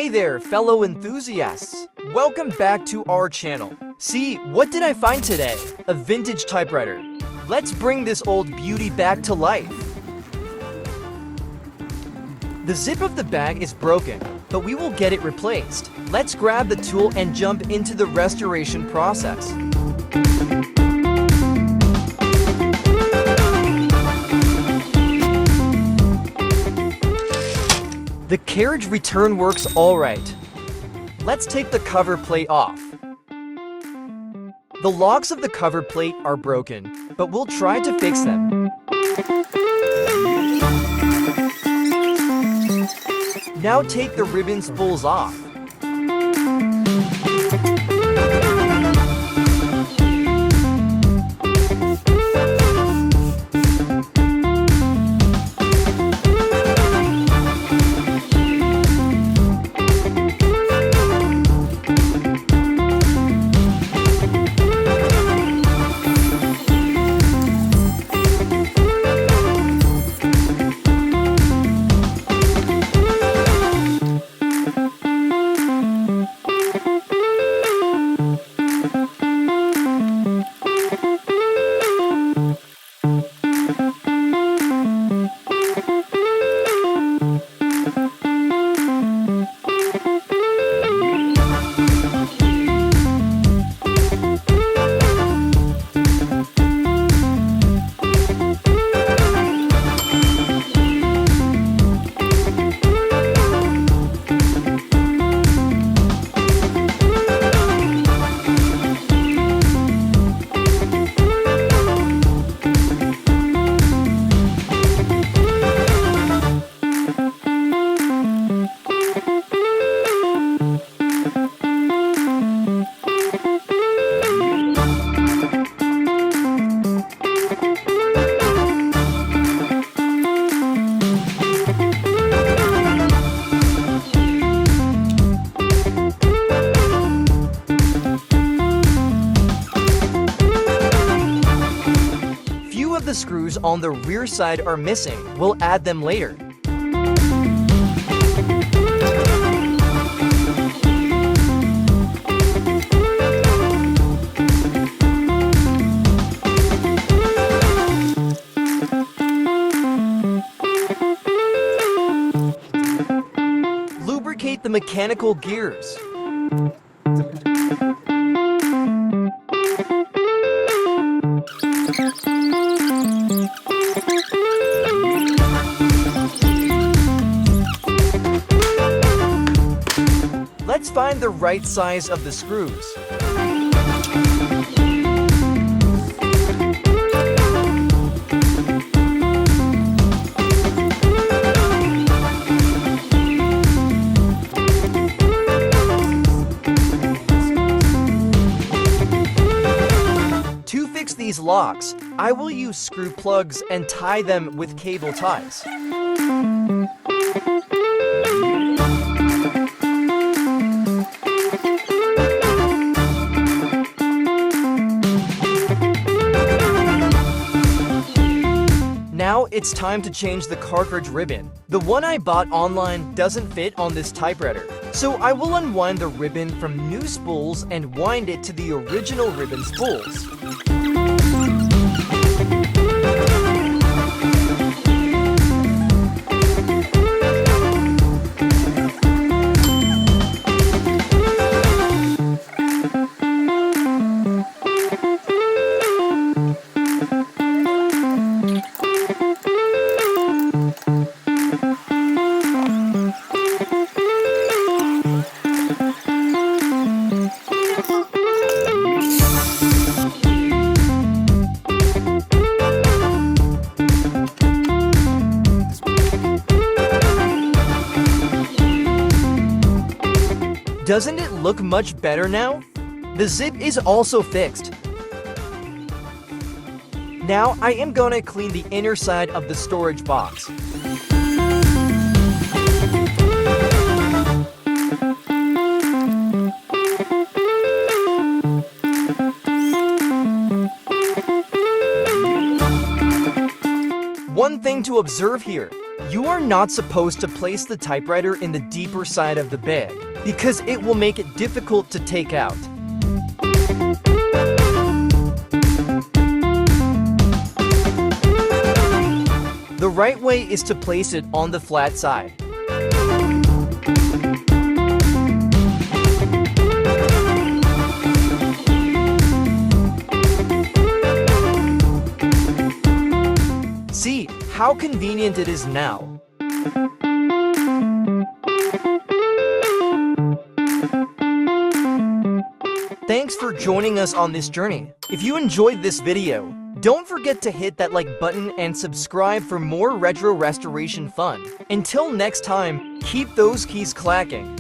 Hey there, fellow enthusiasts! Welcome back to our channel. See, what did I find today? A vintage typewriter. Let's bring this old beauty back to life. The zip of the bag is broken, but we will get it replaced. Let's grab the tool and jump into the restoration process. The carriage return works alright. Let's take the cover plate off. The locks of the cover plate are broken, but we'll try to fix them. Now take the ribbon spools off. The screws on the rear side are missing. We'll add them later. Lubricate the mechanical gears. Let's find the right size of the screws. To fix these locks, I will use screw plugs and tie them with cable ties. Now it's time to change the cartridge ribbon. The one I bought online doesn't fit on this typewriter, so I will unwind the ribbon from new spools and wind it to the original ribbon spools. Doesn't it look much better now? The zip is also fixed. Now I am gonna clean the inner side of the storage box. One thing to observe here, You are not supposed to place the typewriter in the deeper side of the bed because it will make it difficult to take out. The right way is to place it on the flat side. See how convenient it is now. Thanks for joining us on this journey. If you enjoyed this video, don't forget to hit that like button and subscribe for more retro restoration fun. Until next time, keep those keys clacking.